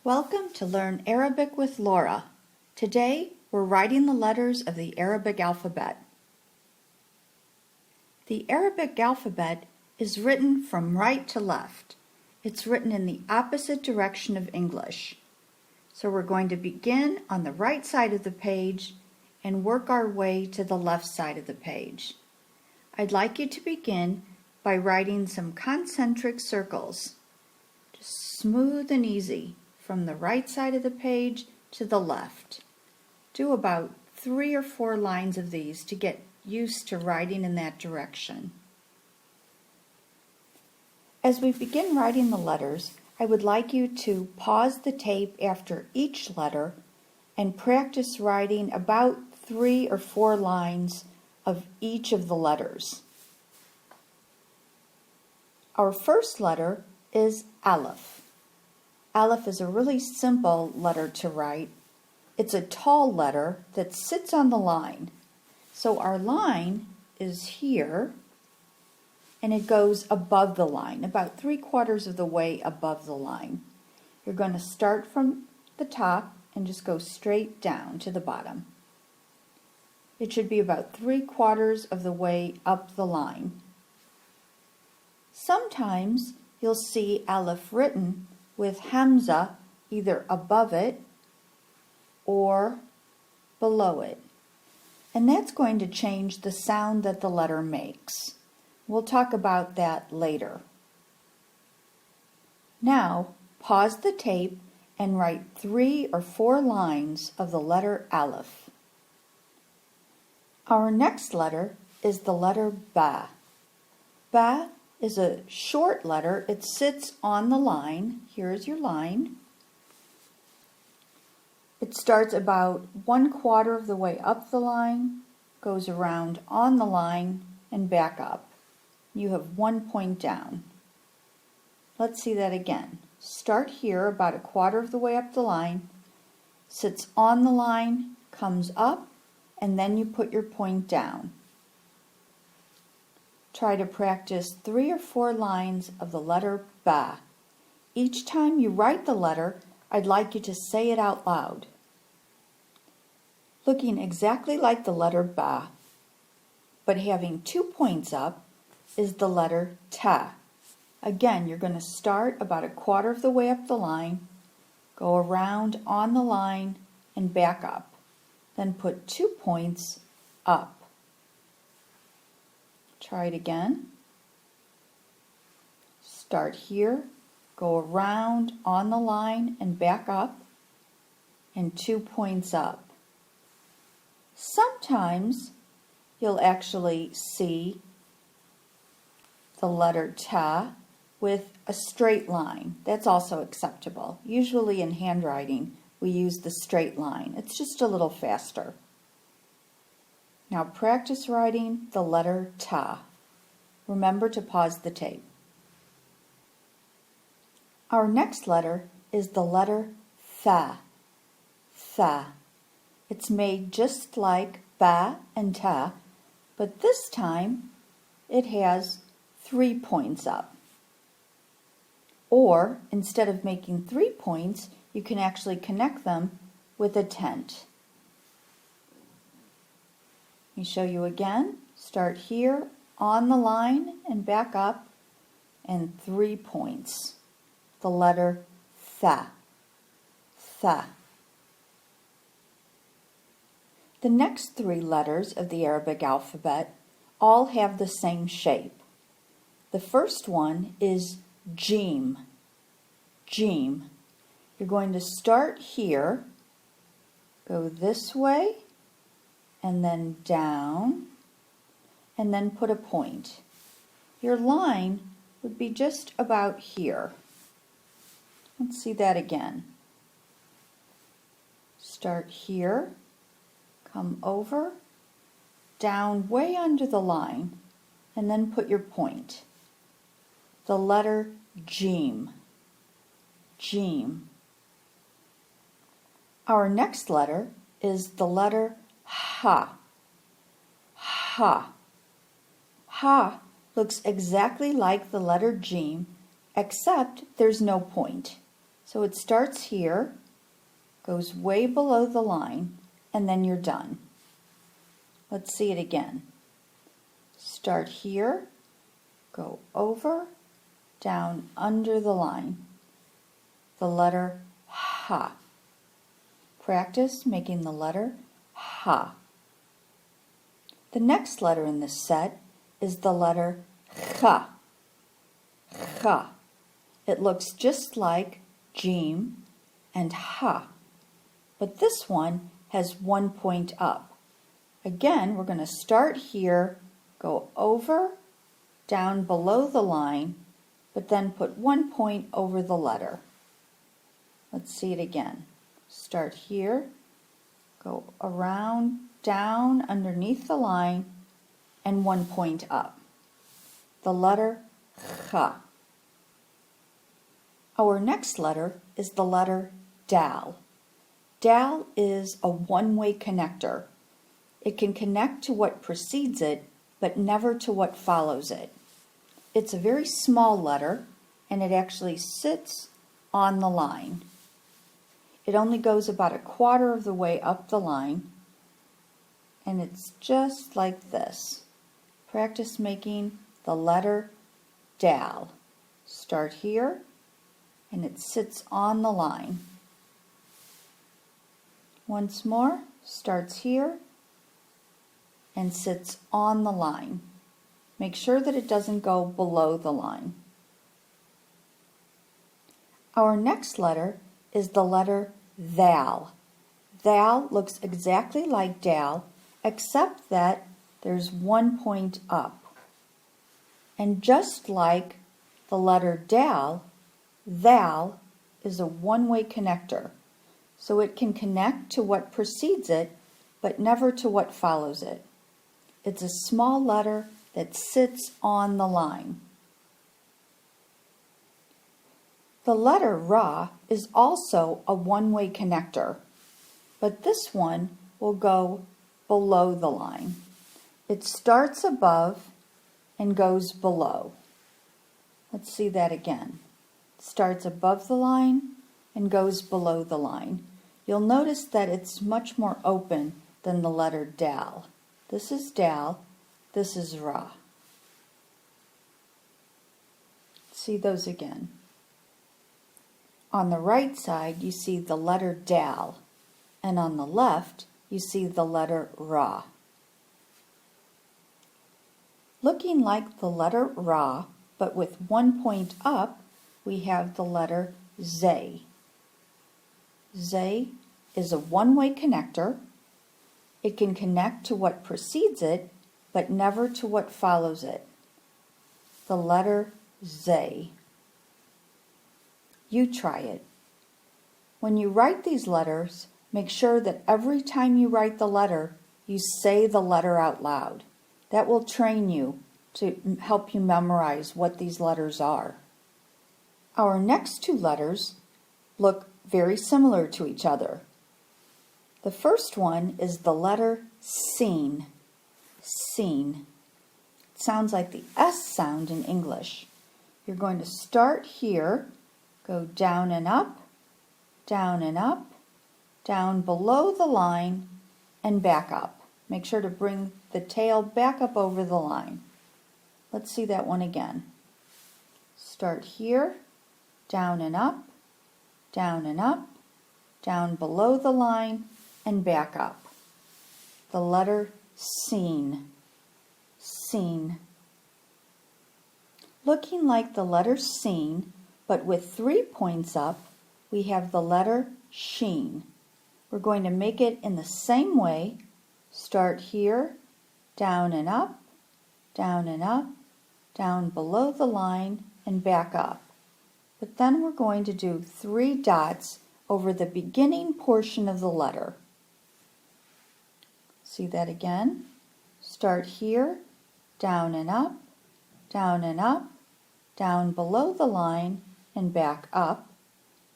Welcome to Learn Arabic with Laura. Today we're writing the letters of the Arabic alphabet. The Arabic alphabet is written from right to left. It's written in the opposite direction of English. So we're going to begin on the right side of the page and work our way to the left side of the page. I'd like you to begin by writing some concentric circles, just smooth and easy, from the right side of the page to the left. Do about 3 or 4 lines of these to get used to writing in that direction. As we begin writing the letters, I would like you to pause the tape after each letter and practice writing about 3 or 4 lines of each of the letters. Our first letter is Aleph. Aleph is a really simple letter to write. It's a tall letter that sits on the line. So our line is here, and it goes above the line, about 3/4 of the way above the line. You're going to start from the top and just go straight down to the bottom. It should be about 3/4 of the way up the line. Sometimes you'll see Aleph written with Hamza either above it or below it. And that's going to change the sound that the letter makes. We'll talk about that later. Now, pause the tape and write 3 or 4 lines of the letter Aleph. Our next letter is the letter Ba. Ba is a short letter. It sits on the line. Here's your line. It starts about 1/4 of the way up the line, goes around on the line, and back up. You have 1 point down. Let's see that again. Start here about 1/4 of the way up the line, sits on the line, comes up, and then you put your point down. Try to practice 3 or 4 lines of the letter Ba. Each time you write the letter, I'd like you to say it out loud. Looking exactly like the letter Ba, but having 2 points up, is the letter Ta. Again, you're going to start about 1/4 of the way up the line, go around on the line, and back up. Then put 2 points up. Try it again. Start here, go around on the line and back up, and 2 points up. Sometimes you'll actually see the letter Ta with a straight line. That's also acceptable. Usually in handwriting, we use the straight line. It's just a little faster. Now practice writing the letter Ta. Remember to pause the tape. Our next letter is the letter Tha. Tha. It's made just like Ba and Ta, but this time it has 3 points up. Or, instead of making 3 points, you can actually connect them with a tent. Let me show you again. Start here on the line and back up, and 3 points. The letter Tha. Tha. The next 3 letters of the Arabic alphabet all have the same shape. The first one is Jim. Jim. You're going to start here, go this way, and then down, and then put a point. Your line would be just about here. Let's see that again. Start here, come over, down way under the line, and then put your point. The letter Jim. Jim. Our next letter is the letter Ha. Ha. Ha looks exactly like the letter Jim, except there's no point. So it starts here, goes way below the line, and then you're done. Let's see it again. Start here, go over, down under the line. The letter ha. Practice making the letter ha. The next letter in this set is the letter cha. Cha. It looks just like Jim and ha, but this one has 1 point up. Again, we're going to start here, go over, down below the line, but then put 1 point over the letter. Let's see it again. Start here, go around, down underneath the line, and 1 point up. The letter cha. Our next letter is the letter dal. Dal is a one-way connector. It can connect to what precedes it, but never to what follows it. It's a very small letter, and it actually sits on the line. It only goes about 1/4 of the way up the line, and it's just like this. Practice making the letter dal. Start here, and it sits on the line. Once more, starts here and sits on the line. Make sure that it doesn't go below the line. Our next letter is the letter thal. Thal looks exactly like dal, except that there's 1 point up. And just like the letter dal, thal is a one-way connector, so it can connect to what precedes it, but never to what follows it. It's a small letter that sits on the line. The letter ra is also a one-way connector, but this one will go below the line. It starts above and goes below. Let's see that again. Starts above the line and goes below the line. You'll notice that it's much more open than the letter dal. This is dal, this is ra. See those again. On the right side you see the letter dal, and on the left you see the letter ra. Looking like the letter ra, but with 1 point up, we have the letter zay. Zay is a one-way connector. It can connect to what precedes it, but never to what follows it. The letter zay. You try it. When you write these letters, make sure that every time you write the letter, you say the letter out loud. That will train you to help you memorize what these letters are. Our next two letters look very similar to each other. The first one is the letter seen. Seen. It sounds like the S sound in English. You're going to start here, go down and up, down and up, down below the line, and back up. Make sure to bring the tail back up over the line. Let's see that one again. Start here, down and up, down and up, down below the line, and back up. The letter seen. Seen. Looking like the letter seen, but with 3 points up, we have the letter sheen. We're going to make it in the same way. Start here, down and up, down and up, down below the line, and back up. But then we're going to do 3 dots over the beginning portion of the letter. See that again? Start here, down and up, down and up, down below the line, and back up,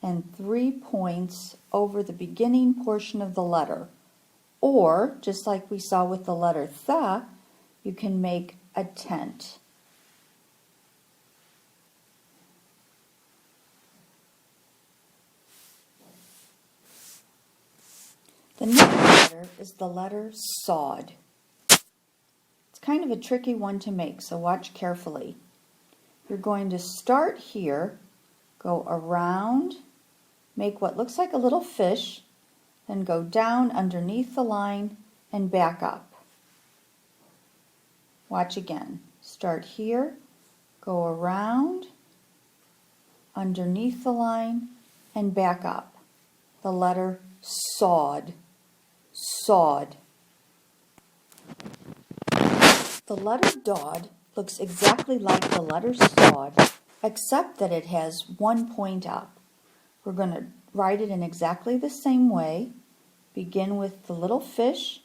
and 3 points over the beginning portion of the letter. Or, just like we saw with the letter tha, you can make a tent. The next letter is the letter sod. It's kind of a tricky one to make, so watch carefully. You're going to start here, go around, make what looks like a little fish, then go down underneath the line and back up. Watch again. Start here, go around, underneath the line, and back up. The letter sod. Sod. The letter dod looks exactly like the letter sod, except that it has one point up. We're going to write it in exactly the same way. Begin with the little fish,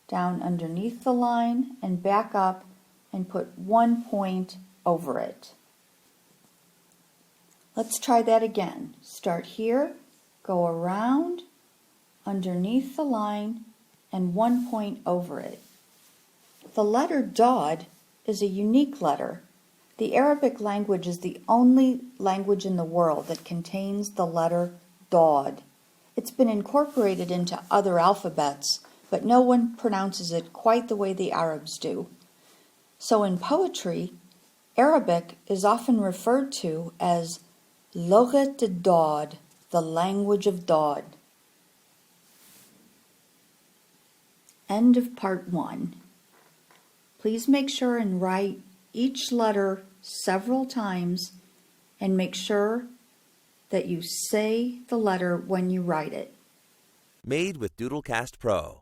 down underneath the line, and back up, and put one point over it. Let's try that again. Start here, go around, underneath the line, and one point over it. The letter dod is a unique letter. The Arabic language is the only language in the world that contains the letter dod. It's been incorporated into other alphabets, but no one pronounces it quite the way the Arabs do. So in poetry, Arabic is often referred to as Lughat Dod, the language of Dod. End of part 1. Please make sure and write each letter several times and make sure that you say the letter when you write it. Made with Doodlecast Pro.